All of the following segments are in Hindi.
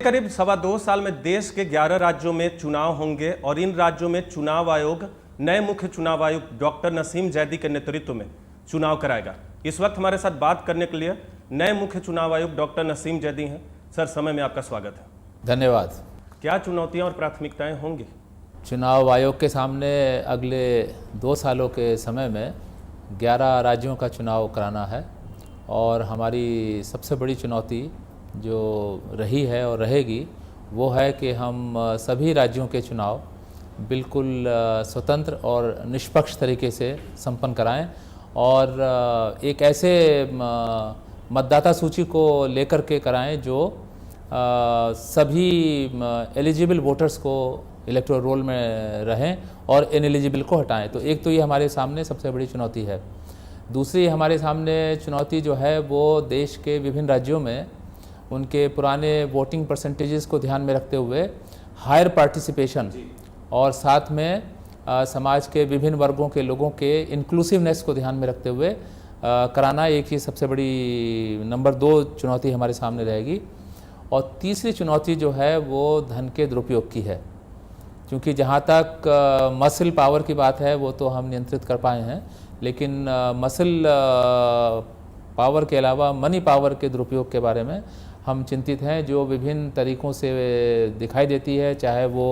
करीब 2.25 साल में देश के 11 राज्यों में चुनाव होंगे और इन राज्यों में चुनाव आयोग नए मुख्य चुनाव आयुक्त डॉक्टर नसीम जैदी के नेतृत्व में चुनाव कराएगा। इस वक्त हमारे साथ बात करने के लिए नए मुख्य चुनाव आयुक्त डॉक्टर नसीम जैदी हैं। सर, समय में आपका स्वागत है। धन्यवाद। क्या चुनौतियां और प्राथमिकताएं होंगी? चुनाव आयोग के सामने अगले 2 सालों के समय में 11 राज्यों का चुनाव कराना है और हमारी सबसे बड़ी चुनौती जो रही है और रहेगी वो है कि हम सभी राज्यों के चुनाव बिल्कुल स्वतंत्र और निष्पक्ष तरीके से संपन्न कराएं और एक ऐसे मतदाता सूची को लेकर के कराएं जो सभी एलिजिबल वोटर्स को इलेक्टोरल रोल में रहें और इनएलिजिबल को हटाएं। तो एक तो ये हमारे सामने सबसे बड़ी चुनौती है। दूसरी हमारे सामने चुनौती जो है वो देश के विभिन्न राज्यों में उनके पुराने वोटिंग परसेंटेजेस को ध्यान में रखते हुए हायर पार्टिसिपेशन और साथ में समाज के विभिन्न वर्गों के लोगों के इंक्लूसिवनेस को ध्यान में रखते हुए कराना एक ही सबसे बड़ी नंबर 2 चुनौती हमारे सामने रहेगी। और तीसरी चुनौती जो है वो धन के दुरुपयोग की है, क्योंकि जहाँ तक मसल पावर की बात है वो तो हम नियंत्रित कर पाए हैं, लेकिन मसल पावर के अलावा मनी पावर के दुरुपयोग के बारे में हम चिंतित हैं, जो विभिन्न तरीक़ों से दिखाई देती है, चाहे वो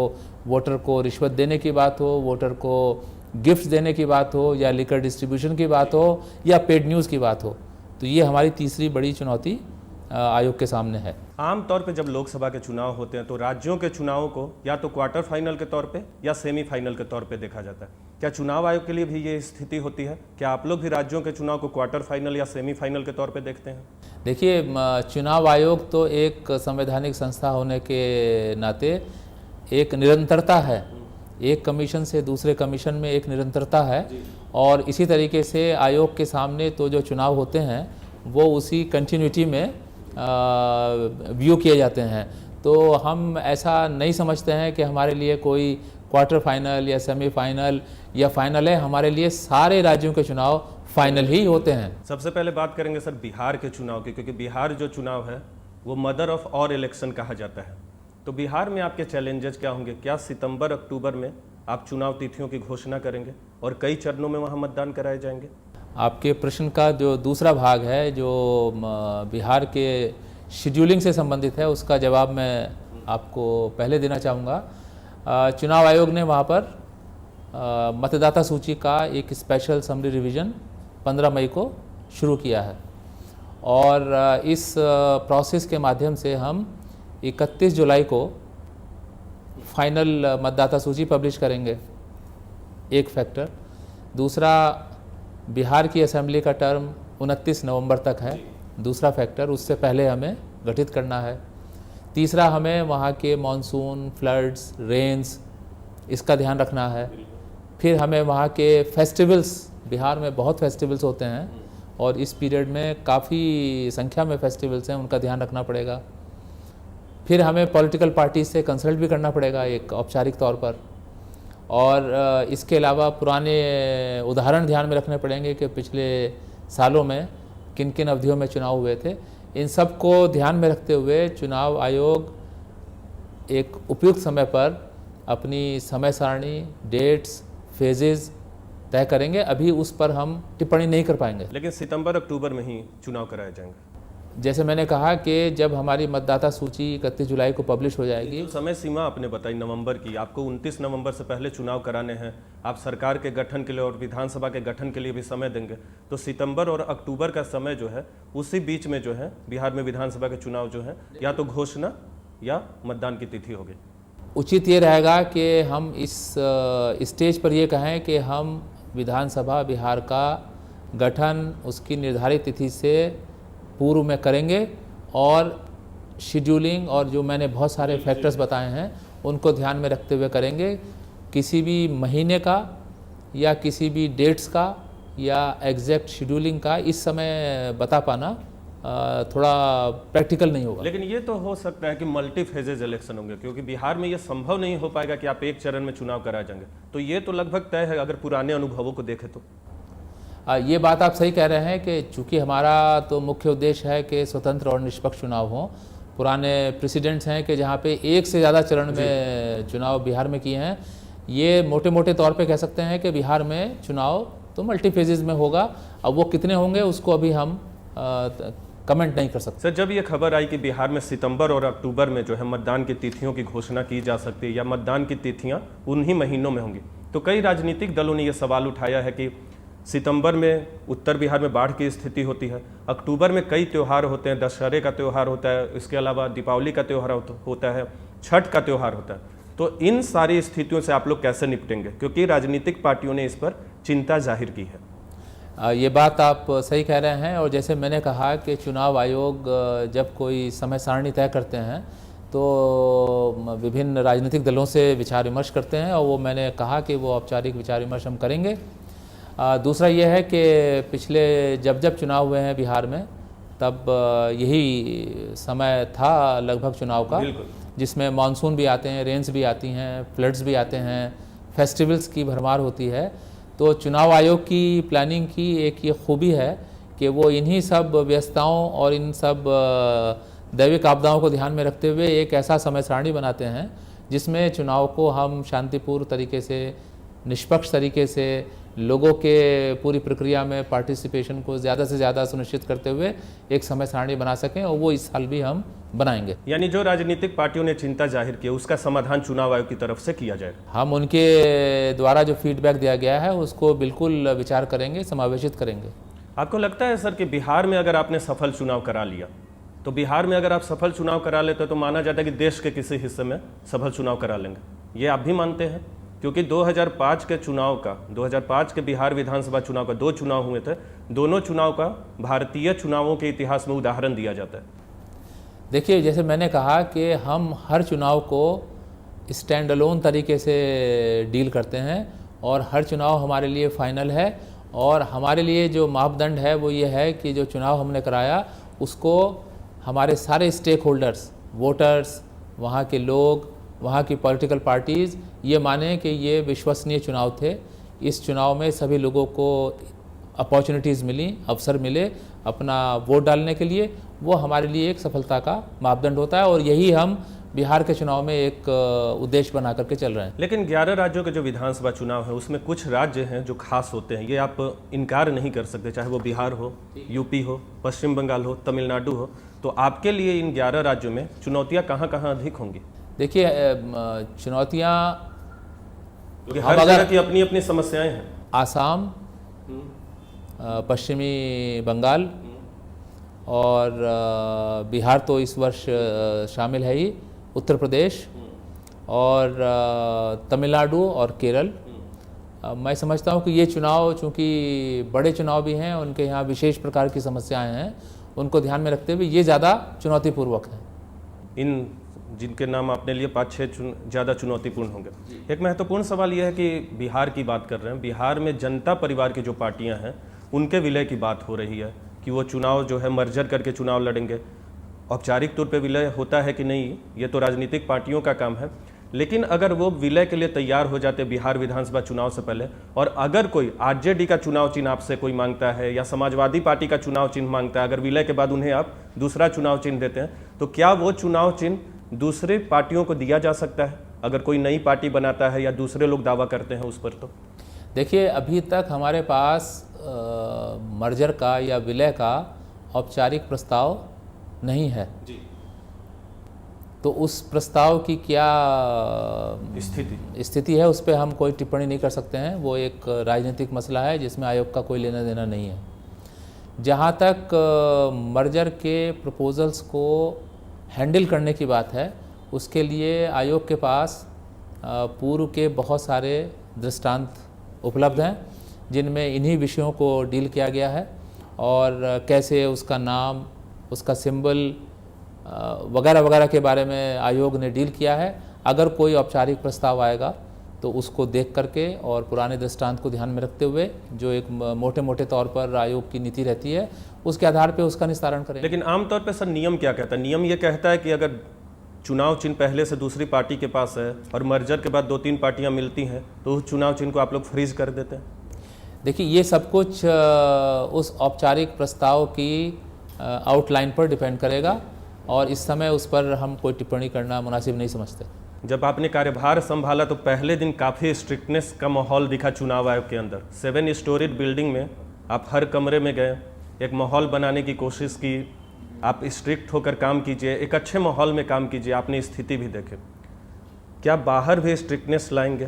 वोटर को रिश्वत देने की बात हो, वोटर को गिफ्ट देने की बात हो, या लिकर डिस्ट्रीब्यूशन की बात हो, या पेड न्यूज़ की बात हो। तो ये हमारी तीसरी बड़ी चुनौती आयोग के सामने है। आमतौर पे जब लोकसभा के चुनाव होते हैं तो राज्यों के चुनावों को या तो क्वार्टर फाइनल के तौर पे या सेमीफाइनल के तौर पे देखा जाता है। क्या चुनाव आयोग के लिए भी ये स्थिति होती है? क्या आप लोग भी राज्यों के चुनाव को क्वार्टर फाइनल या सेमीफाइनल के तौर पे देखते हैं? देखिए, चुनाव आयोग तो एक संवैधानिक संस्था होने के नाते एक निरंतरता है, एक कमीशन से दूसरे कमीशन में एक निरंतरता है, और इसी तरीके से आयोग के सामने तो जो चुनाव होते हैं वो उसी कंटिन्यूटी में व्यू किए जाते हैं। तो हम ऐसा नहीं समझते हैं कि हमारे लिए कोई क्वार्टर फाइनल या सेमीफाइनल या फाइनल है। हमारे लिए सारे राज्यों के चुनाव फाइनल ही होते हैं। सबसे पहले बात करेंगे सर बिहार के चुनाव की, क्योंकि बिहार जो चुनाव है वो मदर ऑफ ऑल इलेक्शन कहा जाता है। तो बिहार में आपके चैलेंजेस क्या होंगे? क्या सितंबर अक्टूबर में आप चुनाव तिथियों की घोषणा करेंगे और कई चरणों में वहाँ मतदान कराए जाएंगे? आपके प्रश्न का जो दूसरा भाग है, जो बिहार के शेड्यूलिंग से संबंधित है, उसका जवाब मैं आपको पहले देना चाहूँगा। चुनाव आयोग ने वहाँ पर मतदाता सूची का एक स्पेशल समरी रिवीजन 15 मई को शुरू किया है, और इस प्रोसेस के माध्यम से हम 31 जुलाई को फाइनल मतदाता सूची पब्लिश करेंगे। एक फैक्टर। दूसरा, बिहार की असेंबली का टर्म 29 नवंबर तक है। दूसरा फैक्टर, उससे पहले हमें गठित करना है। तीसरा, हमें वहाँ के मानसून, फ्लड्स, रेन्स, इसका ध्यान रखना है। फिर हमें वहाँ के फेस्टिवल्स, बिहार में बहुत फेस्टिवल्स होते हैं और इस पीरियड में काफ़ी संख्या में फेस्टिवल्स हैं, उनका ध्यान रखना पड़ेगा। फिर हमें पॉलिटिकल पार्टी से कंसल्ट भी करना पड़ेगा एक औपचारिक तौर पर, और इसके अलावा पुराने उदाहरण ध्यान में रखने पड़ेंगे कि पिछले सालों में किन किन अवधियों में चुनाव हुए थे। इन सब को ध्यान में रखते हुए चुनाव आयोग एक उपयुक्त समय पर अपनी समय सारणी, डेट्स, फेजेस तय करेंगे। अभी उस पर हम टिप्पणी नहीं कर पाएंगे। लेकिन सितंबर अक्टूबर में ही चुनाव कराए जाएंगे। जैसे मैंने कहा कि जब हमारी मतदाता सूची 31 जुलाई को पब्लिश हो जाएगी। तो समय सीमा आपने बताई नवंबर की, आपको 29 नवंबर से पहले चुनाव कराने हैं। आप सरकार के गठन के लिए और विधानसभा के गठन के लिए भी समय देंगे, तो सितंबर और अक्टूबर का समय जो है उसी बीच में जो है बिहार में विधानसभा के चुनाव जो है या तो घोषणा या मतदान की तिथि होगी। उचित ये रहेगा कि हम इस स्टेज पर ये कहें कि हम विधानसभा बिहार का गठन उसकी निर्धारित तिथि से पूर्व में करेंगे, और शेड्यूलिंग और जो मैंने बहुत सारे फैक्टर्स बताए हैं उनको ध्यान में रखते हुए करेंगे। किसी भी महीने का या किसी भी डेट्स का या एग्जैक्ट शेड्यूलिंग का इस समय बता पाना थोड़ा प्रैक्टिकल नहीं होगा। लेकिन ये तो हो सकता है कि मल्टी फेजेज इलेक्शन होंगे, क्योंकि बिहार में ये संभव नहीं हो पाएगा कि आप एक चरण में चुनाव कराए जाएंगे। तो ये तो लगभग तय है अगर पुराने अनुभवों को देखें तो। ये बात आप सही कह रहे हैं कि चूंकि हमारा तो मुख्य उद्देश्य है कि स्वतंत्र और निष्पक्ष चुनाव हो, पुराने प्रेसिडेंट्स हैं कि जहाँ पे एक से ज़्यादा चरण में चुनाव बिहार में किए हैं। ये मोटे मोटे तौर पे कह सकते हैं कि बिहार में चुनाव तो मल्टी फेजेज़ में होगा। अब वो कितने होंगे उसको अभी हम कमेंट नहीं कर सकते। सर, जब ये खबर आई कि बिहार में सितंबर और अक्टूबर में जो है मतदान की तिथियों की घोषणा की जा सकती है या मतदान की तिथियां उन्हीं महीनों में होंगी, तो कई राजनीतिक दलों ने यह सवाल उठाया है कि सितंबर में उत्तर बिहार में बाढ़ की स्थिति होती है, अक्टूबर में कई त्यौहार होते हैं, दशहरे का त्यौहार होता है, इसके अलावा दीपावली का त्यौहार होता है, छठ का त्यौहार होता है, तो इन सारी स्थितियों से आप लोग कैसे निपटेंगे? क्योंकि राजनीतिक पार्टियों ने इस पर चिंता जाहिर की है। ये बात आप सही कह रहे हैं। और जैसे मैंने कहा कि चुनाव आयोग जब कोई समय सारणी तय करते हैं तो विभिन्न राजनीतिक दलों से विचार विमर्श करते हैं, और वो मैंने कहा कि वो औपचारिक विचार विमर्श हम करेंगे। दूसरा ये है कि पिछले जब चुनाव हुए हैं बिहार में, तब यही समय था लगभग चुनाव का, जिसमें मानसून भी आते हैं, रेन्स भी आती हैं, फ्लड्स भी आते हैं, फेस्टिवल्स की भरमार होती है। तो चुनाव आयोग की प्लानिंग की एक ये खूबी है कि वो इन्हीं सब व्यस्तताओं और इन सब दैविक आपदाओं को ध्यान में रखते हुए एक ऐसा समय सारणी बनाते हैं जिसमें चुनाव को हम शांतिपूर्ण तरीके से, निष्पक्ष तरीके से, लोगों के पूरी प्रक्रिया में पार्टिसिपेशन को ज़्यादा से ज़्यादा सुनिश्चित करते हुए एक समय सारणी बना सकें, और वो इस साल भी हम बनाएंगे। यानी जो राजनीतिक पार्टियों ने चिंता जाहिर की उसका समाधान चुनाव आयोग की तरफ से किया जाएगा। हम उनके द्वारा जो फीडबैक दिया गया है उसको बिल्कुल विचार करेंगे, समावेशित करेंगे। आपको लगता है सर कि बिहार में अगर आपने सफल चुनाव करा लिया, तो बिहार में अगर आप सफल चुनाव करा लेते तो माना जाता है कि देश के किसी हिस्से में सफल चुनाव करा लेंगे, ये आप भी मानते हैं? क्योंकि 2005 के चुनाव का, 2005 के बिहार विधानसभा चुनाव का 2 चुनाव हुए थे, दोनों चुनाव का भारतीय चुनावों के इतिहास में उदाहरण दिया जाता है। देखिए, जैसे मैंने कहा कि हम हर चुनाव को स्टैंड अलोन तरीके से डील करते हैं, और हर चुनाव हमारे लिए फाइनल है। और हमारे लिए जो मापदंड है वो ये है कि जो चुनाव हमने कराया उसको हमारे सारे स्टेक होल्डर्स, वोटर्स, वहाँ के लोग, वहाँ की पॉलिटिकल पार्टीज़ ये माने कि ये विश्वसनीय चुनाव थे। इस चुनाव में सभी लोगों को अपॉर्चुनिटीज़ मिली, अवसर मिले अपना वोट डालने के लिए, वो हमारे लिए एक सफलता का मापदंड होता है, और यही हम बिहार के चुनाव में एक उद्देश्य बना करके चल रहे हैं। लेकिन 11 राज्यों के जो विधानसभा चुनाव है उसमें कुछ राज्य हैं जो खास होते हैं, ये आप इनकार नहीं कर सकते, चाहे वो बिहार हो, यूपी हो, पश्चिम बंगाल हो, तमिलनाडु हो। तो आपके लिए इन 11 राज्यों में चुनौतियाँ कहाँ कहाँ अधिक होंगी? देखिए, चुनौतियाँ हर जगह की अपनी अपनी समस्याएं हैं। आसाम, पश्चिमी बंगाल और बिहार तो इस वर्ष शामिल है ही, उत्तर प्रदेश और तमिलनाडु और केरल। मैं समझता हूँ कि ये चुनाव चूँकि बड़े चुनाव भी हैं, उनके यहाँ विशेष प्रकार की समस्याएं हैं, उनको ध्यान में रखते हुए ये ज़्यादा चुनौतीपूर्वक हैं। इन जिनके नाम आपने लिए 5-6 ज़्यादा चुनौतीपूर्ण होंगे। एक महत्वपूर्ण सवाल यह है कि बिहार की बात कर रहे हैं, बिहार में जनता परिवार की जो पार्टियां हैं उनके विलय की बात हो रही है कि वो चुनाव जो है मर्जर करके चुनाव लड़ेंगे। औपचारिक तौर पे विलय होता है कि नहीं, ये तो राजनीतिक पार्टियों का काम है, लेकिन अगर वो विलय के लिए तैयार हो जाते बिहार विधानसभा चुनाव से पहले, और अगर कोई आरजेडी का चुनाव चिन्ह आपसे कोई मांगता है या समाजवादी पार्टी का चुनाव चिन्ह मांगता है, अगर विलय के बाद उन्हें आप दूसरा चुनाव चिन्ह देते हैं, तो क्या वो चुनाव चिन्ह दूसरे पार्टियों को दिया जा सकता है अगर कोई नई पार्टी बनाता है या दूसरे लोग दावा करते हैं उस पर? तो देखिए, अभी तक हमारे पास मर्जर का या विलय का औपचारिक प्रस्ताव नहीं है जी। तो उस प्रस्ताव की क्या स्थिति है उस पर हम कोई टिप्पणी नहीं कर सकते हैं। वो एक राजनीतिक मसला है जिसमें आयोग का कोई लेना देना नहीं है। जहाँ तक मर्जर के प्रपोजल्स को हैंडल करने की बात है, उसके लिए आयोग के पास पूर्व के बहुत सारे दृष्टांत उपलब्ध हैं जिनमें इन्हीं विषयों को डील किया गया है, और कैसे उसका नाम, उसका सिंबल वगैरह वगैरह के बारे में आयोग ने डील किया है। अगर कोई औपचारिक प्रस्ताव आएगा तो उसको देख करके और पुराने दृष्टांत को ध्यान में रखते हुए, जो एक मोटे मोटे तौर पर आयोग की नीति रहती है, उसके आधार पे उसका निस्तारण करें। लेकिन आमतौर पे सर नियम क्या कहता है? नियम ये कहता है कि अगर चुनाव चिन्ह पहले से दूसरी पार्टी के पास है और मर्जर के बाद 2-3 पार्टियां मिलती हैं तो उस चुनाव चिन्ह को आप लोग फ्रीज कर देते हैं। देखिए, ये सब कुछ उस औपचारिक प्रस्ताव की आउटलाइन पर डिपेंड करेगा। और इस समय उस पर हम कोई टिप्पणी करना मुनासिब नहीं समझते। जब आपने कार्यभार संभाला तो पहले दिन काफ़ी स्ट्रिक्टनेस का माहौल दिखा चुनाव आयोग के अंदर। 7 स्टोरीड बिल्डिंग में आप हर कमरे में गए, एक माहौल बनाने की कोशिश की, आप स्ट्रिक्ट होकर काम कीजिए, एक अच्छे माहौल में काम कीजिए। आपने स्थिति भी देखे, क्या बाहर भी स्ट्रिक्टनेस लाएंगे?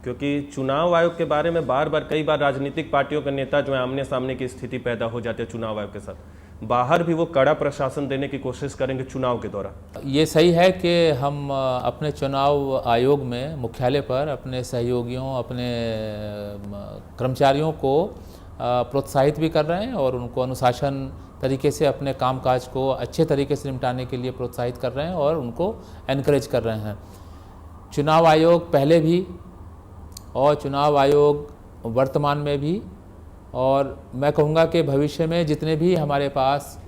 क्योंकि चुनाव आयोग के बारे में बार बार कई बार राजनीतिक पार्टियों के नेता जो है आमने सामने की स्थिति पैदा हो जाती है चुनाव आयोग के साथ, बाहर भी वो कड़ा प्रशासन देने की कोशिश करेंगे चुनाव के दौरान। ये सही है कि हम अपने चुनाव आयोग में मुख्यालय पर अपने सहयोगियों, अपने कर्मचारियों को प्रोत्साहित भी कर रहे हैं और उनको अनुशासन तरीके से अपने कामकाज को अच्छे तरीके से निपटाने के लिए प्रोत्साहित कर रहे हैं और उनको एनकरेज कर रहे हैं। चुनाव आयोग पहले भी और चुनाव आयोग वर्तमान में भी, और मैं कहूँगा कि भविष्य में जितने भी हमारे पास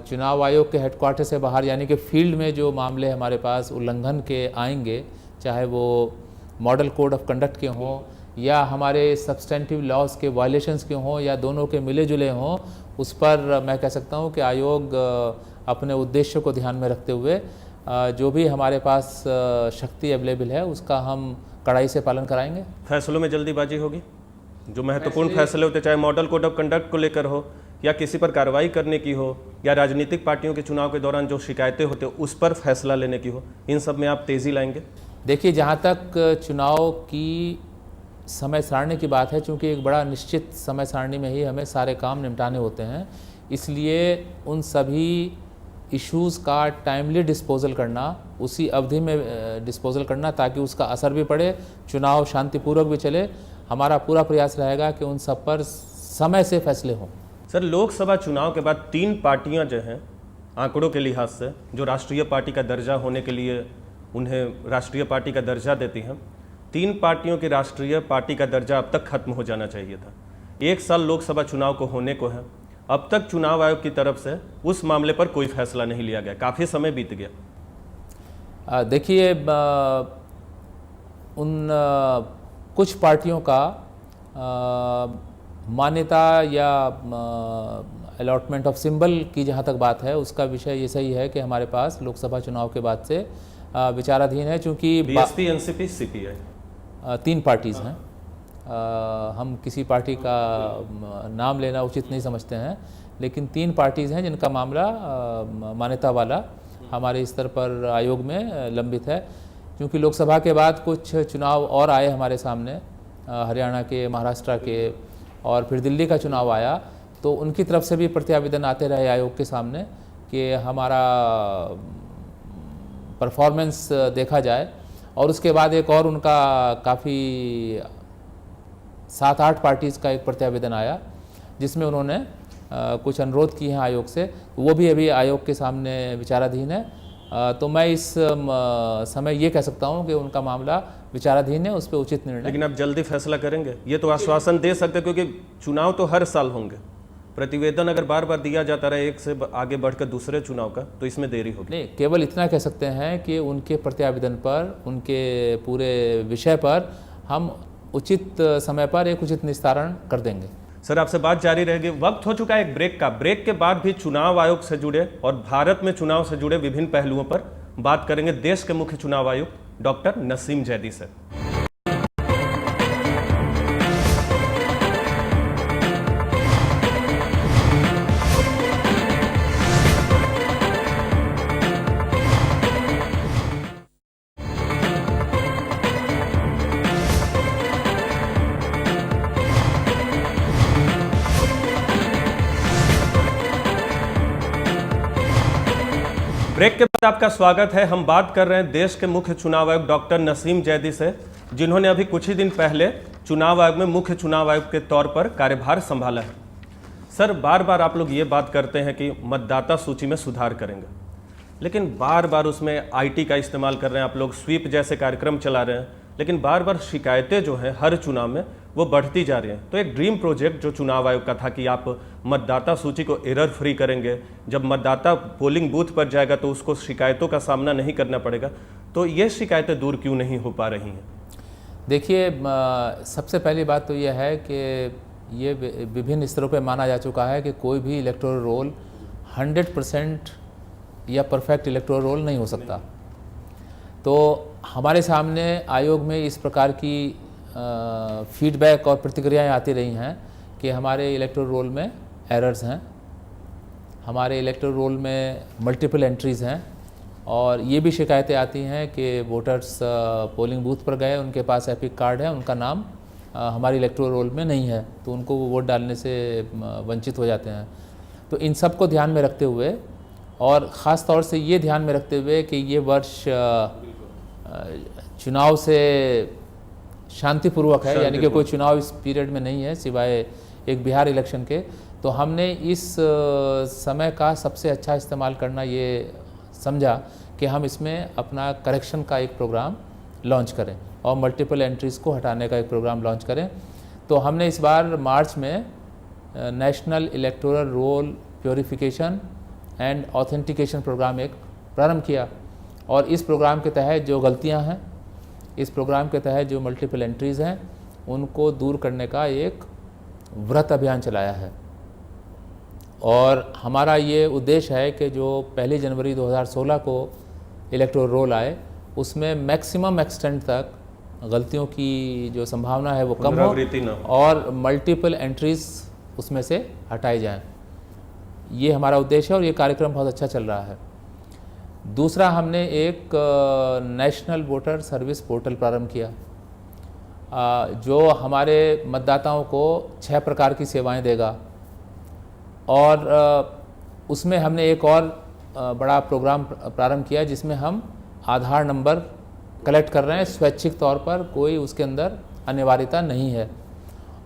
चुनाव आयोग के हेडक्वार्टर से बाहर यानी कि फील्ड में जो मामले हमारे पास उल्लंघन के आएंगे, चाहे वो मॉडल कोड ऑफ कंडक्ट के हों या हमारे सब्सटेंटिव लॉज के वायलेशंस के हों या दोनों के मिले जुले हों, उस पर मैं कह सकता हूँ कि आयोग अपने उद्देश्य को ध्यान में रखते हुए जो भी हमारे पास शक्ति अवेलेबल है उसका हम कड़ाई से पालन कराएंगे। फैसलों में जल्दीबाजी होगी? जो महत्वपूर्ण फैसले होते, चाहे मॉडल कोड ऑफ कंडक्ट को लेकर हो या किसी पर कार्रवाई करने की हो या राजनीतिक पार्टियों के चुनाव के दौरान जो शिकायतें होते उस पर फैसला लेने की हो, इन सब में आप तेज़ी लाएंगे? देखिए, जहाँ तक चुनाव की समय सारणी की बात है, चूँकि एक बड़ा निश्चित समय सारणी में ही हमें सारे काम निपटाने होते हैं, इसलिए उन सभी इश्यूज़ का टाइमली डिस्पोजल करना, उसी अवधि में डिस्पोजल करना ताकि उसका असर भी पड़े, चुनाव शांतिपूर्वक भी चले, हमारा पूरा प्रयास रहेगा कि उन सब पर समय से फैसले हों। सर, लोकसभा चुनाव के बाद 3 पार्टियां जो हैं आंकड़ों के लिहाज से जो राष्ट्रीय पार्टी का दर्जा होने के लिए उन्हें राष्ट्रीय पार्टी का दर्जा देती हैं, 3 पार्टियों की राष्ट्रीय पार्टी का दर्जा अब तक खत्म हो जाना चाहिए था। 1 साल लोकसभा चुनाव को होने को है, अब तक चुनाव आयोग की तरफ से उस मामले पर कोई फैसला नहीं लिया गया, काफ़ी समय बीत गया। देखिए, उन कुछ पार्टियों का मान्यता या अलॉटमेंट ऑफ सिंबल की जहाँ तक बात है, उसका विषय ये सही है कि हमारे पास लोकसभा चुनाव के बाद से विचाराधीन है, चूँकि बीएसपी, एनसीपी, सीपीआई 3 पार्टीज़ हैं। हम किसी पार्टी का नाम लेना उचित नहीं समझते हैं, लेकिन 3 पार्टीज़ हैं जिनका मामला मान्यता वाला हमारे स्तर पर आयोग में लंबित है। क्योंकि लोकसभा के बाद कुछ चुनाव और आए हमारे सामने, हरियाणा के, महाराष्ट्र के, और फिर दिल्ली का चुनाव आया, तो उनकी तरफ से भी प्रत्यावेदन आते रहे आयोग के सामने कि हमारा परफॉर्मेंस देखा जाए। और उसके बाद एक और उनका काफ़ी 7-8 पार्टीज़ का एक प्रत्यावेदन आया जिसमें उन्होंने कुछ अनुरोध किए हैं आयोग से, वो भी अभी आयोग के सामने विचाराधीन है। तो मैं इस समय ये कह सकता हूँ कि उनका मामला विचाराधीन है, उस पर उचित निर्णय। लेकिन आप जल्दी फैसला करेंगे, ये तो आश्वासन दे सकते हैं, क्योंकि चुनाव तो हर साल होंगे। प्रतिवेदन अगर बार बार दिया जाता रहे एक से आगे बढ़कर दूसरे चुनाव का, तो इसमें देरी होगी। नहीं, केवल इतना कह सकते हैं कि उनके प्रत्यावेदन पर, उनके पूरे विषय पर हम उचित समय पर एक उचित निस्तारण कर देंगे। सर, आपसे बात जारी रहेगी। वक्त हो चुका है एक ब्रेक का। ब्रेक के बाद भी चुनाव आयोग से जुड़े और भारत में चुनाव से जुड़े विभिन्न पहलुओं पर बात करेंगे देश के मुख्य चुनाव आयुक्त डॉक्टर नसीम जैदी से। ब्रेक के बाद आपका स्वागत है। हम बात कर रहे हैं देश के मुख्य चुनाव आयुक्त डॉक्टर नसीम जैदी से, जिन्होंने अभी कुछ ही दिन पहले चुनाव आयोग में मुख्य चुनाव आयुक्त के तौर पर कार्यभार संभाला है। सर, बार बार आप लोग ये बात करते हैं कि मतदाता सूची में सुधार करेंगे, लेकिन बार बार उसमें आईटी का इस्तेमाल कर रहे हैं आप लोग, स्वीप जैसे कार्यक्रम चला रहे हैं, लेकिन बार बार शिकायतें जो हैं हर चुनाव में वो बढ़ती जा रही हैं। तो एक ड्रीम प्रोजेक्ट जो चुनाव आयोग का था कि आप मतदाता सूची को एरर फ्री करेंगे, जब मतदाता पोलिंग बूथ पर जाएगा तो उसको शिकायतों का सामना नहीं करना पड़ेगा, तो ये शिकायतें दूर क्यों नहीं हो पा रही हैं? देखिए, सबसे पहली बात तो यह है कि ये विभिन्न स्तरों पर माना जा चुका है कि कोई भी इलेक्टोरल रोल 100% या परफेक्ट इलेक्टोरल रोल नहीं हो सकता। तो हमारे सामने आयोग में इस प्रकार की फीडबैक और प्रतिक्रियाएं आती रही हैं कि हमारे इलेक्टोरल रोल में एरर्स हैं, हमारे इलेक्टोरल रोल में मल्टीपल एंट्रीज़ हैं, और ये भी शिकायतें आती हैं कि वोटर्स पोलिंग बूथ पर गए, उनके पास एपिक कार्ड है, उनका नाम हमारे इलेक्टोरल रोल में नहीं है, तो उनको वो वोट डालने से वंचित हो जाते हैं। तो इन सब को ध्यान में रखते हुए और ख़ास तौर से ये ध्यान में रखते हुए कि ये वर्ष चुनाव से शांतिपूर्वक है, यानी कि कोई चुनाव इस पीरियड में नहीं है सिवाय एक बिहार इलेक्शन के, तो हमने इस समय का सबसे अच्छा इस्तेमाल करना ये समझा कि हम इसमें अपना करेक्शन का एक प्रोग्राम लॉन्च करें और मल्टीपल एंट्रीज़ को हटाने का एक प्रोग्राम लॉन्च करें। तो हमने इस बार मार्च में national electoral roll purification and authentication programme एक प्रारंभ किया, और इस प्रोग्राम के तहत जो गलतियां हैं, इस प्रोग्राम के तहत जो मल्टीपल एंट्रीज़ हैं, उनको दूर करने का एक व्रत अभियान चलाया है। और हमारा ये उद्देश्य है कि जो 1 जनवरी 2016 को इलेक्टोरल रोल आए, उसमें मैक्सिमम एक्सटेंट तक गलतियों की जो संभावना है वो कम हो और मल्टीपल एंट्रीज़ उसमें से हटाई जाएं। ये हमारा उद्देश्य है और ये कार्यक्रम बहुत अच्छा चल रहा है। दूसरा, हमने एक नेशनल वोटर सर्विस पोर्टल प्रारंभ किया, जो हमारे मतदाताओं को 6 प्रकार की सेवाएं देगा, और उसमें हमने एक और बड़ा प्रोग्राम प्रारंभ किया जिसमें हम आधार नंबर कलेक्ट कर रहे हैं स्वैच्छिक तौर पर, कोई उसके अंदर अनिवार्यता नहीं है।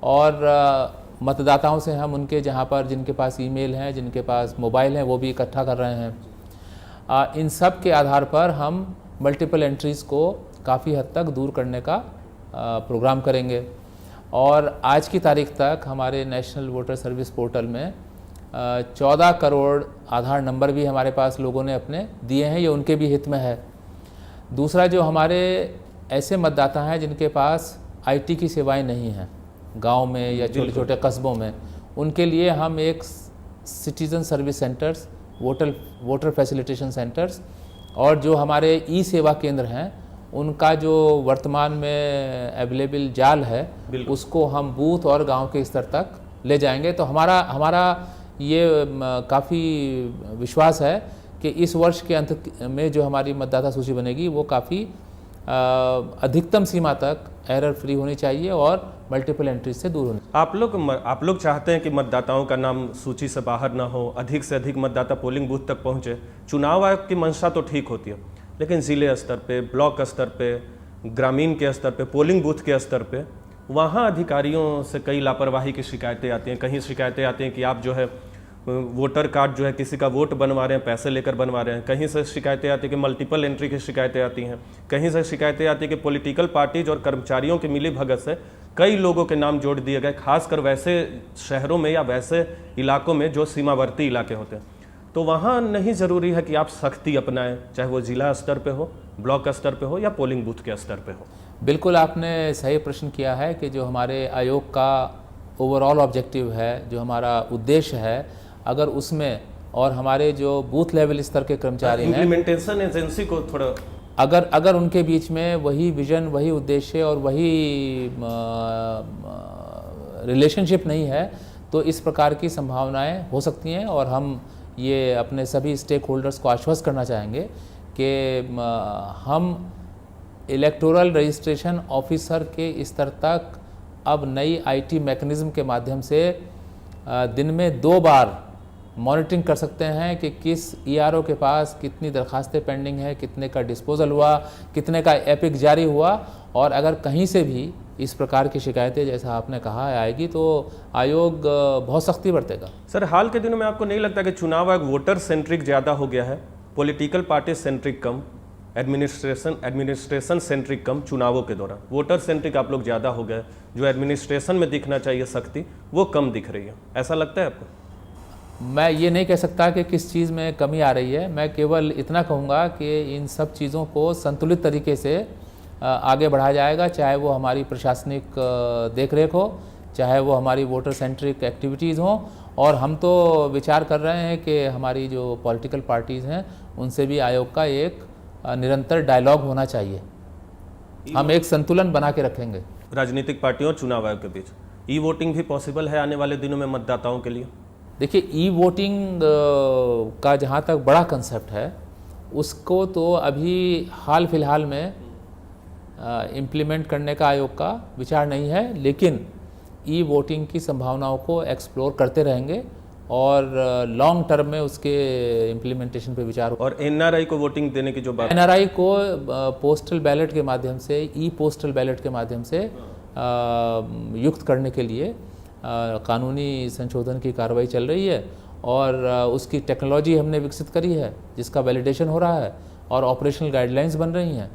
और मतदाताओं से हम उनके जहाँ पर जिनके पास ईमेल हैं, जिनके पास मोबाइल हैं, वो भी इकट्ठा कर रहे हैं। इन सब के आधार पर हम मल्टीपल एंट्रीज़ को काफ़ी हद तक दूर करने का प्रोग्राम करेंगे। और आज की तारीख तक हमारे नेशनल वोटर सर्विस पोर्टल में 14 करोड़ आधार नंबर भी हमारे पास लोगों ने अपने दिए हैं, ये उनके भी हित में है। दूसरा, जो हमारे ऐसे मतदाता हैं जिनके पास आईटी की सेवाएं नहीं हैं गांव में या छोटे छोटे कस्बों में, उनके लिए हम एक citizen service centres, voter facilitation centres, और जो हमारे ई सेवा केंद्र हैं उनका जो वर्तमान में अवेलेबल जाल है उसको हम बूथ और गांव के स्तर तक ले जाएंगे। तो हमारा ये काफ़ी विश्वास है कि इस वर्ष के अंत में जो हमारी मतदाता सूची बनेगी वो काफ़ी अधिकतम सीमा तक एरर फ्री होनी चाहिए और मल्टीपल एंट्रीज से दूर होनी। आप लोग चाहते हैं कि मतदाताओं का नाम सूची से बाहर ना हो, अधिक से अधिक मतदाता पोलिंग बूथ तक पहुंचे। चुनाव आयोग की मंशा तो ठीक होती है, लेकिन ज़िले स्तर पे, ब्लॉक स्तर पे, ग्रामीण के स्तर पे, पोलिंग बूथ के स्तर पे, वहाँ अधिकारियों से कई लापरवाही की शिकायतें आती हैं। कहीं शिकायतें आती हैं कि आप जो है वोटर कार्ड जो है किसी का वोट बनवा रहे हैं, पैसे लेकर बनवा रहे हैं। कहीं से शिकायतें आती हैं कि मल्टीपल एंट्री की शिकायतें आती हैं। कहीं से शिकायतें आती हैं कि पॉलिटिकल पार्टीज और कर्मचारियों की मिली भगत से कई लोगों के नाम जोड़ दिए गए, खासकर वैसे शहरों में या वैसे इलाकों में जो सीमावर्ती इलाके होते हैं। तो वहाँ नहीं ज़रूरी है कि आप सख्ती अपनाएं, चाहे वो जिला स्तर पे हो, ब्लॉक स्तर पे हो या पोलिंग बूथ के स्तर पे हो। बिल्कुल आपने सही प्रश्न किया है कि जो हमारे आयोग का ओवरऑल ऑब्जेक्टिव है, जो हमारा उद्देश्य है, अगर उसमें और हमारे जो बूथ लेवल स्तर के कर्मचारी हैं, इम्प्लीमेंटेशन एजेंसी को थोड़ा अगर उनके बीच में वही विजन, वही उद्देश्य और वही रिलेशनशिप नहीं है, तो इस प्रकार की संभावनाएं हो सकती हैं। और हम ये अपने सभी स्टेक होल्डर्स को आश्वस्त करना चाहेंगे कि हम इलेक्टोरल रजिस्ट्रेशन ऑफिसर के स्तर तक अब नई आईटी मैकेनिज्म के माध्यम से दिन में 2 बार मॉनिटरिंग कर सकते हैं कि किस ईआरओ के पास कितनी दरखास्तें पेंडिंग है, कितने का डिस्पोजल हुआ, कितने का एपिक जारी हुआ। और अगर कहीं से भी इस प्रकार की शिकायतें जैसा आपने कहा आएगी तो आयोग बहुत सख्ती बरतेगा। सर, हाल के दिनों में आपको नहीं लगता कि चुनाव आयोग वोटर सेंट्रिक ज़्यादा हो गया है, पॉलिटिकल पार्टी सेंट्रिक कम, एडमिनिस्ट्रेशन सेंट्रिक कम? चुनावों के दौरान वोटर सेंट्रिक आप लोग ज़्यादा हो गए, जो एडमिनिस्ट्रेशन में दिखना चाहिए सख्ती वो कम दिख रही है, ऐसा लगता है आपको? मैं ये नहीं कह सकता कि किस चीज़ में कमी आ रही है। मैं केवल इतना कहूँगा कि इन सब चीज़ों को संतुलित तरीके से आगे बढ़ाया जाएगा, चाहे वो हमारी प्रशासनिक देखरेख हो, चाहे वो हमारी वोटर सेंट्रिक एक्टिविटीज़ हों, और हम तो विचार कर रहे हैं कि हमारी जो पॉलिटिकल पार्टीज़ हैं उनसे भी आयोग का एक निरंतर डायलॉग होना चाहिए। हम एक संतुलन बना के रखेंगे राजनीतिक पार्टियों और चुनाव आयोग के बीच। ई वोटिंग भी पॉसिबल है आने वाले दिनों में मतदाताओं के लिए? देखिए, ई वोटिंग का जहाँ तक बड़ा कंसेप्ट है उसको तो अभी हाल फिलहाल में इम्प्लीमेंट करने का आयोग का विचार नहीं है, लेकिन ई वोटिंग की संभावनाओं को एक्सप्लोर करते रहेंगे और लॉन्ग टर्म में उसके इम्प्लीमेंटेशन पे विचार हो। और एनआरआई को वोटिंग देने की जो बात, एनआरआई को पोस्टल बैलेट के माध्यम से, ई पोस्टल बैलेट के माध्यम से युक्त करने के लिए कानूनी संशोधन की कार्रवाई चल रही है और उसकी टेक्नोलॉजी हमने विकसित करी है जिसका वैलिडेशन हो रहा है और ऑपरेशनल गाइडलाइंस बन रही हैं।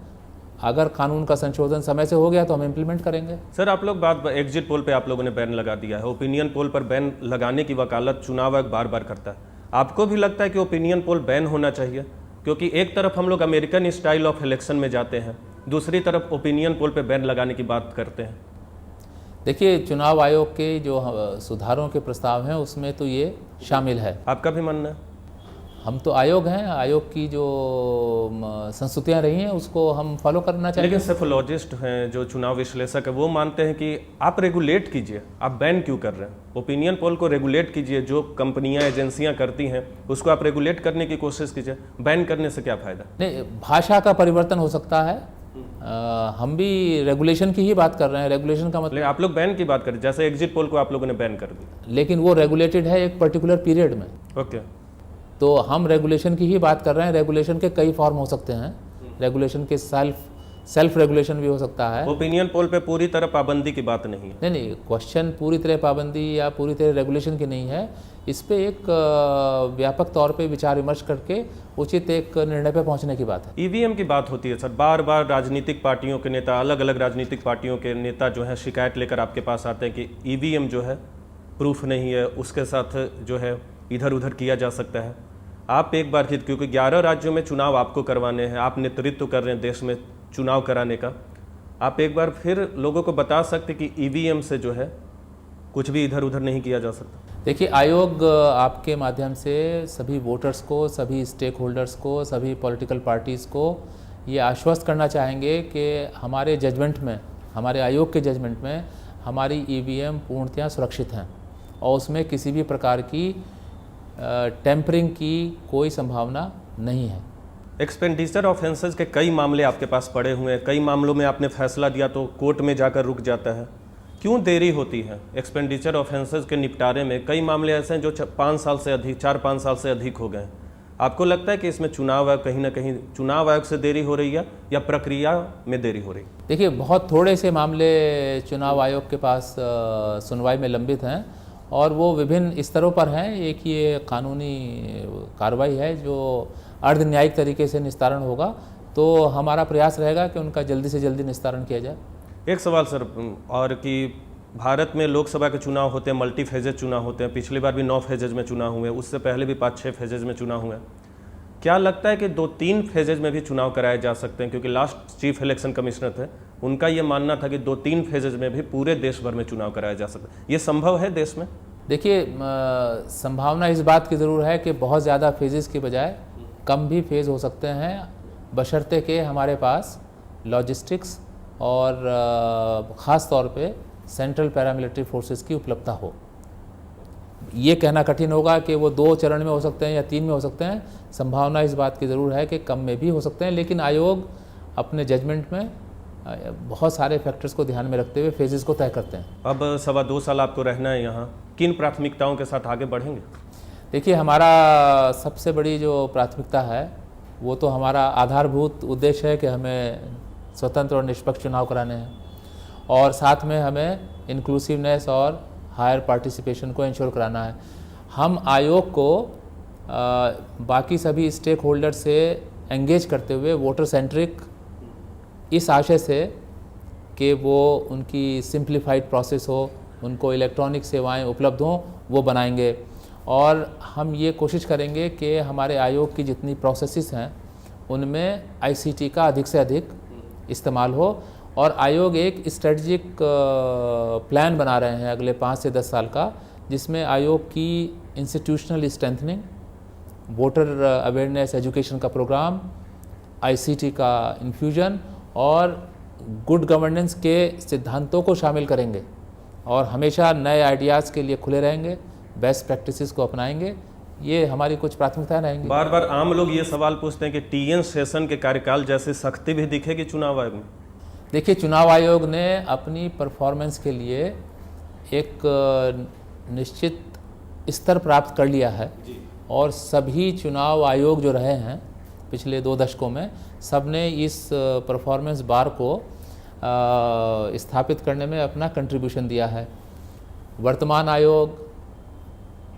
अगर कानून का संशोधन समय से हो गया तो हम इम्प्लीमेंट करेंगे। सर, आप लोग बात एग्जिट पोल पे आप लोगों ने बैन लगा दिया है। ओपिनियन पोल पर बैन लगाने की वकालत चुनाव आयोग बार बार करता है। आपको भी लगता है कि ओपिनियन पोल बैन होना चाहिए? क्योंकि एक तरफ हम लोग अमेरिकन स्टाइल ऑफ इलेक्शन में जाते हैं, दूसरी तरफ ओपिनियन पोल पे बैन लगाने की बात करते हैं। देखिए, चुनाव आयोग के जो सुधारों के प्रस्ताव हैं उसमें तो ये शामिल है। आपका भी मानना है? हम तो आयोग हैं, आयोग की जो संस्तुतियाँ रही हैं उसको हम फॉलो करना चाहिए। लेकिन सेफोलॉजिस्ट हैं जो चुनाव विश्लेषक है वो मानते हैं कि आप रेगुलेट कीजिए, आप बैन क्यों कर रहे हैं? ओपिनियन पोल को रेगुलेट कीजिए, जो कंपनियां एजेंसियां करती हैं उसको आप रेगुलेट करने की कोशिश कीजिए, बैन करने से क्या फ़ायदा? नहीं, भाषा का परिवर्तन हो सकता है। हम भी रेगुलेशन की ही बात कर रहे हैं। रेगुलेशन का मतलब आप लोग बैन की बात करें, जैसे एग्जिट पोल को आप लोगों ने बैन कर दिया, लेकिन वो रेगुलेटेड है एक पर्टिकुलर पीरियड में। ओके, तो हम रेगुलेशन की ही बात कर रहे हैं। रेगुलेशन के कई फॉर्म हो सकते हैं। रेगुलेशन के सेल्फ रेगुलेशन भी हो सकता है। ओपिनियन पोल पे पूरी तरह पाबंदी की बात नहीं है। नहीं, क्वेश्चन पूरी तरह पाबंदी या पूरी तरह रेगुलेशन की नहीं है। इस पे एक व्यापक तौर पे विचार विमर्श करके उचित एक निर्णय पे पहुंचने की बात है। ईवीएम की बात होती है सर, बार बार राजनीतिक पार्टियों के नेता, अलग अलग राजनीतिक पार्टियों के नेता जो है शिकायत लेकर आपके पास आते हैं कि ईवीएम जो है प्रूफ नहीं है, उसके साथ जो है इधर उधर किया जा सकता है। आप एक बार फिर, क्योंकि 11 राज्यों में चुनाव आपको करवाने हैं, आप नेतृत्व कर रहे हैं देश में चुनाव कराने का, आप एक बार फिर लोगों को बता सकते कि ईवीएम से जो है कुछ भी इधर उधर नहीं किया जा सकता? देखिए, आयोग आपके माध्यम से सभी वोटर्स को, सभी स्टेक होल्डर्स को, सभी पॉलिटिकल पार्टीज़ को ये आश्वस्त करना चाहेंगे कि हमारे जजमेंट में, हमारे आयोग के जजमेंट में हमारी ईवीएम पूर्णतः सुरक्षित हैं और उसमें किसी भी प्रकार की टेम्परिंग की कोई संभावना नहीं है। एक्सपेंडिचर ऑफेंसेस के कई मामले आपके पास पड़े हुए हैं, कई मामलों में आपने फैसला दिया तो कोर्ट में जाकर रुक जाता है, क्यों देरी होती है एक्सपेंडिचर ऑफेंसेस के निपटारे में? कई मामले ऐसे हैं जो 5 साल से अधिक, 4-5 साल से अधिक हो गए। आपको लगता है कि इसमें चुनाव आयोग कहीं ना कहीं चुनाव आयोग से देरी हो रही है या प्रक्रिया में देरी हो रही है? देखिए, बहुत थोड़े से मामले चुनाव आयोग के पास सुनवाई में लंबित हैं और वो विभिन्न स्तरों पर हैं। एक ये कानूनी कार्रवाई है जो अर्ध न्यायिक तरीके से निस्तारण होगा, तो हमारा प्रयास रहेगा कि उनका जल्दी से जल्दी निस्तारण किया जाए। एक सवाल सर, और कि भारत में लोकसभा के चुनाव होते हैं, मल्टी फेजेज चुनाव होते हैं, पिछली बार भी 9 फेजेज में चुनाव हुए, उससे पहले भी 5-6 फेजेज में चुनाव हुए। क्या लगता है कि 2-3 फेजेज में भी चुनाव कराए जा सकते हैं? क्योंकि लास्ट चीफ इलेक्शन कमिश्नर थे, उनका ये मानना था कि 2-3 फेजेज में भी पूरे देश भर में चुनाव कराया जा सकता है। ये संभव है देश में? देखिए, संभावना इस बात की ज़रूर है कि बहुत ज़्यादा फेजेस के बजाय कम भी फेज़ हो सकते हैं, बशर्ते कि हमारे पास लॉजिस्टिक्स और ख़ास तौर पे सेंट्रल पैरामिलिट्री फोर्सेस की उपलब्धता हो। ये कहना कठिन होगा कि वो 2 चरण में हो सकते हैं या 3 में हो सकते हैं। संभावना इस बात की ज़रूर है कि कम में भी हो सकते हैं, लेकिन आयोग अपने जजमेंट में बहुत सारे फैक्टर्स को ध्यान में रखते हुए फेजेस को तय करते हैं। अब 2.25 साल आपको रहना है यहाँ, किन प्राथमिकताओं के साथ आगे बढ़ेंगे? देखिए, हमारा सबसे बड़ी जो प्राथमिकता है वो तो हमारा आधारभूत उद्देश्य है कि हमें स्वतंत्र और निष्पक्ष चुनाव कराने हैं और साथ में हमें इंक्लूसिवनेस और हायर पार्टिसिपेशन को इंश्योर कराना है। हम आयोग को बाकी सभी स्टेक होल्डर से एंगेज करते हुए वोटर सेंट्रिक इस आशय से कि वो उनकी सिंप्लीफाइड प्रोसेस हो, उनको इलेक्ट्रॉनिक सेवाएं उपलब्ध हों, वो बनाएंगे। और हम ये कोशिश करेंगे कि हमारे आयोग की जितनी प्रोसेसेस हैं उनमें आईसीटी का अधिक से अधिक इस्तेमाल हो और आयोग एक स्ट्रेटजिक प्लान बना रहे हैं अगले 5 से 10 साल का, जिसमें आयोग की institutional strengthening, voter awareness education का प्रोग्राम, आईसीटी का इन्फ्यूजन और गुड गवर्नेंस के सिद्धांतों को शामिल करेंगे और हमेशा नए आइडियाज़ के लिए खुले रहेंगे, बेस्ट प्रैक्टिसेस को अपनाएंगे। ये हमारी कुछ प्राथमिकताएं रहेंगी। बार बार आम लोग ये सवाल पूछते हैं कि टीएन शेषन के कार्यकाल जैसी सख्ती भी दिखेगी चुनाव आयोग में? देखिए, चुनाव आयोग ने अपनी परफॉर्मेंस के लिए एक निश्चित स्तर प्राप्त कर लिया है और सभी चुनाव आयोग जो रहे हैं पिछले 2 दशकों में, सब ने इस परफॉर्मेंस बार को स्थापित करने में अपना कंट्रीब्यूशन दिया है। वर्तमान आयोग,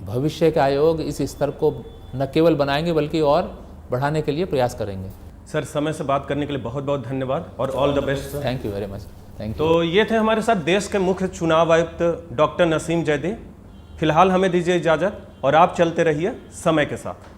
भविष्य के आयोग इस स्तर को न केवल बनाएंगे बल्कि और बढ़ाने के लिए प्रयास करेंगे। सर, समय से बात करने के लिए बहुत बहुत धन्यवाद और all the best sir. Thank you very much. Thank you. तो ये थे हमारे साथ देश के मुख्य चुनाव आयुक्त डॉक्टर नसीम जैदी। फिलहाल हमें दीजिए इजाज़त और आप चलते रहिए समय के साथ।